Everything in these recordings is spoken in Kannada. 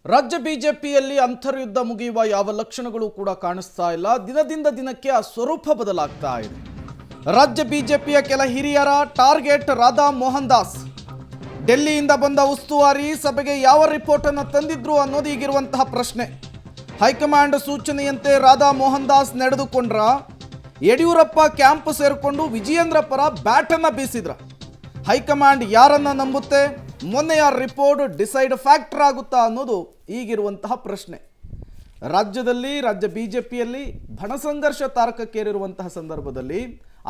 ರಾಜ್ಯ ಬಿಜೆಪಿಯಲ್ಲಿ ಅಂತರ್ಯುದ್ಧ ಮುಗಿಯುವ ಯಾವ ಲಕ್ಷಣಗಳು ಕೂಡ ಕಾಣಿಸ್ತಾ ಇಲ್ಲ. ದಿನದಿಂದ ದಿನಕ್ಕೆ ಆ ಸ್ವರೂಪ ಬದಲಾಗ್ತಾ ಇದೆ. ರಾಜ್ಯ ಬಿಜೆಪಿಯ ಕೆಲ ಹಿರಿಯರ ಟಾರ್ಗೆಟ್ ರಾಧಾ ಮೋಹನ್ ದಾಸ್. ಡೆಲ್ಲಿಯಿಂದ ಬಂದ ಉಸ್ತುವಾರಿ ಸಭೆಗೆ ಯಾವ ರಿಪೋರ್ಟ್ ಅನ್ನು ತಂದಿದ್ರು ಅನ್ನೋದು ಈಗಿರುವಂತಹ ಪ್ರಶ್ನೆ. ಹೈಕಮಾಂಡ್ ಸೂಚನೆಯಂತೆ ರಾಧಾ ಮೋಹನ್ ದಾಸ್ ನಡೆದುಕೊಂಡ್ರ, ಯಡಿಯೂರಪ್ಪ ಕ್ಯಾಂಪ್ ಸೇರಿಕೊಂಡು ವಿಜಯೇಂದ್ರ ಪರ ಬ್ಯಾಟ್ ಅನ್ನ ಬೀಸಿದ್ರ? ಹೈಕಮಾಂಡ್ ಯಾರನ್ನ ನಂಬುತ್ತೆ? ಮೊನ್ನೆಯ ರಿಪೋರ್ಟ್ ಡಿಸೈಡ್ ಫ್ಯಾಕ್ಟರ್ ಆಗುತ್ತಾ ಅನ್ನೋದು ಈಗಿರುವಂತಹ ಪ್ರಶ್ನೆ. ರಾಜ್ಯದಲ್ಲಿ ರಾಜ್ಯ ಬಿಜೆಪಿಯಲ್ಲಿ ಬಣಸಂಘರ್ಷ ತಾರಕಕ್ಕೇರಿರುವಂತಹ ಸಂದರ್ಭದಲ್ಲಿ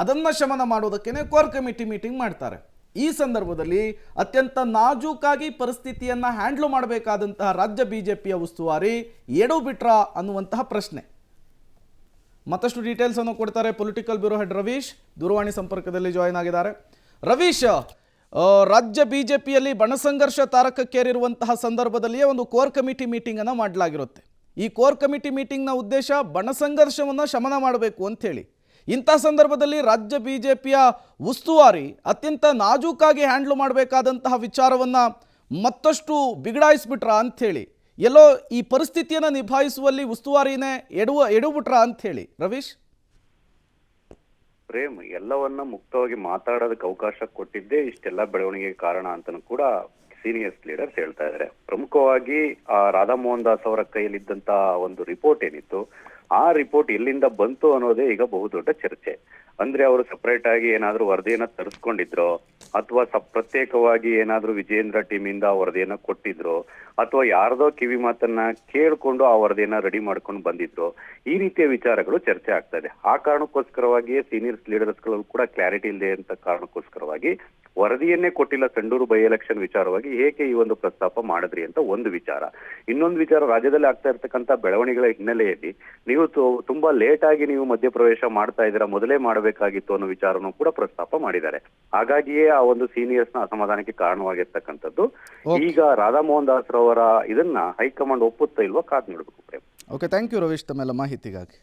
ಅದನ್ನು ಶಮನ ಮಾಡೋದಕ್ಕೇನೆ ಕೋರ್ ಕಮಿಟಿ ಮೀಟಿಂಗ್ ಮಾಡ್ತಾರೆ. ಈ ಸಂದರ್ಭದಲ್ಲಿ ಅತ್ಯಂತ ನಾಜೂಕಾಗಿ ಪರಿಸ್ಥಿತಿಯನ್ನು ಹ್ಯಾಂಡ್ಲ್ ಮಾಡಬೇಕಾದಂತಹ ರಾಜ್ಯ ಬಿಜೆಪಿಯ ಉಸ್ತುವಾರಿ ಎಡು ಬಿಟ್ರಾ ಅನ್ನುವಂತಹ ಪ್ರಶ್ನೆ. ಮತ್ತಷ್ಟು ಡೀಟೇಲ್ಸ್ ಅನ್ನು ಕೊಡ್ತಾರೆ ಪೊಲಿಟಿಕಲ್ ಬ್ಯೂರೋ ಹೆಡ್ ರವೀಶ್. ದೂರವಾಣಿ ಸಂಪರ್ಕದಲ್ಲಿ ಜಾಯಿನ್ ಆಗಿದ್ದಾರೆ. ರವೀಶ್, ರಾಜ್ಯ ಬಿಜೆಪಿಯಲ್ಲಿ ಬಣಸಂಘರ್ಷ ತಾರಕಕ್ಕೇರಿರುವಂತಹ ಸಂದರ್ಭದಲ್ಲಿಯೇ ಒಂದು ಕೋರ್ ಕಮಿಟಿ ಮೀಟಿಂಗ್ ಅನ್ನು ಮಾಡಲಾಗಿರುತ್ತೆ. ಈ ಕೋರ್ ಕಮಿಟಿ ಮೀಟಿಂಗ್ನ ಉದ್ದೇಶ ಬಣಸಂಘರ್ಷವನ್ನು ಶಮನ ಮಾಡಬೇಕು ಅಂಥೇಳಿ. ಇಂಥ ಸಂದರ್ಭದಲ್ಲಿ ರಾಜ್ಯ ಬಿಜೆಪಿಯ ಉಸ್ತುವಾರಿ ಅತ್ಯಂತ ನಾಜೂಕಾಗಿ ಹ್ಯಾಂಡ್ಲ್ ಮಾಡಬೇಕಾದಂತಹ ವಿಚಾರವನ್ನು ಮತ್ತಷ್ಟು ಬಿಗಡಾಯಿಸ್ಬಿಟ್ರಾ ಅಂಥೇಳಿ, ಎಲ್ಲೋ ಈ ಪರಿಸ್ಥಿತಿಯನ್ನು ನಿಭಾಯಿಸುವಲ್ಲಿ ಉಸ್ತುವಾರಿನೇ ಎಡುಬಿಟ್ರಾ ಅಂಥೇಳಿ. ರವೀಶ್, ಪ್ರೇಮ್, ಎಲ್ಲವನ್ನ ಮುಕ್ತವಾಗಿ ಮಾತಾಡೋದಕ್ಕೆ ಅವಕಾಶ ಕೊಟ್ಟಿದ್ದೇ ಇಷ್ಟೆಲ್ಲ ಬೆಳವಣಿಗೆಗೆ ಕಾರಣ ಅಂತನೂ ಕೂಡ ಸೀನಿಯರ್ಸ್ ಲೀಡರ್ಸ್ ಹೇಳ್ತಾ ಇದ್ದಾರೆ. ಪ್ರಮುಖವಾಗಿ ರಾಧಾ ಮೋಹನ್ ದಾಸ್ ಅವರ ಕೈಯಲ್ಲಿದ್ದಂತ ಒಂದು ರಿಪೋರ್ಟ್ ಏನಿತ್ತು, ಆ ರಿಪೋರ್ಟ್ ಎಲ್ಲಿಂದ ಬಂತು ಅನ್ನೋದೇ ಈಗ ಬಹುದೊಡ್ಡ ಚರ್ಚೆ. ಅಂದ್ರೆ ಅವರು ಸಪರೇಟ್ ಆಗಿ ಏನಾದ್ರೂ ವರದಿಯನ್ನ ತರಿಸ್ಕೊಂಡಿದ್ರು, ಅಥವಾ ಪ್ರತ್ಯೇಕವಾಗಿ ಏನಾದ್ರೂ ವಿಜಯೇಂದ್ರ ಟೀಮ್ ಇಂದ ವರದಿಯನ್ನ ಕೊಟ್ಟಿದ್ರು, ಅಥವಾ ಯಾರದೋ ಕಿವಿ ಮಾತನ್ನ ಕೇಳ್ಕೊಂಡು ಆ ವರದಿಯನ್ನ ರೆಡಿ ಮಾಡ್ಕೊಂಡು ಬಂದಿದ್ರು. ಈ ರೀತಿಯ ವಿಚಾರಗಳು ಚರ್ಚೆ ಆಗ್ತಾ ಇದೆ. ಆ ಕಾರಣಕ್ಕೋಸ್ಕರವಾಗಿಯೇ ಸೀನಿಯರ್ಸ್ ಲೀಡರ್ಸ್ ಗಳು ಕೂಡ ಕ್ಲಾರಿಟಿ ಇಲ್ಲದೆ ಅಂತ ಕಾರಣಕ್ಕೋಸ್ಕರವಾಗಿ ವರದಿಯನ್ನೇ ಕೊಟ್ಟಿಲ್ಲ ಸಂಡೂರು ಬೈ ಎಲೆಕ್ಷನ್ ವಿಚಾರವಾಗಿ ಏಕೆ ಈ ಒಂದು ಪ್ರಸ್ತಾಪ ಮಾಡಿದ್ರಿ ಅಂತ ಒಂದು ವಿಚಾರ. ಇನ್ನೊಂದು ವಿಚಾರ, ರಾಜ್ಯದಲ್ಲಿ ಆಗ್ತಾ ಇರ್ತಕ್ಕಂಥ ಬೆಳವಣಿಗೆಗಳ ಹಿನ್ನೆಲೆಯಲ್ಲಿ ನೀವು ತುಂಬಾ ಲೇಟ್ ಆಗಿ ನೀವು ಮಧ್ಯಪ್ರವೇಶ ಮಾಡ್ತಾ ಇದ್ದೀರಾ, ಮೊದಲೇ ಮಾಡಬೇಕಾಗಿತ್ತು ಅನ್ನೋ ವಿಚಾರನೂ ಕೂಡ ಪ್ರಸ್ತಾಪ ಮಾಡಿದ್ದಾರೆ. ಹಾಗಾಗಿಯೇ ಆ ಒಂದು ಸೀನಿಯರ್ಸ್ ನ ಅಸಮಾಧಾನಕ್ಕೆ ಕಾರಣವಾಗಿರ್ತಕ್ಕಂಥದ್ದು. ಈಗ ರಾಧಾ ಮೋಹನ್ ದಾಸ್ ರವರ ಇದನ್ನ ಹೈಕಮಾಂಡ್ ಒಪ್ಪುತ್ತಾ ಇಲ್ವಾ ಕಾದ್ ನೋಡ್ಬೇಕು. ಓಕೆ, ಥ್ಯಾಂಕ್ ಯು ರವೀಶ್ ತಮ್ಮೆಲ್ಲ ಮಾಹಿತಿಗಾಗಿ.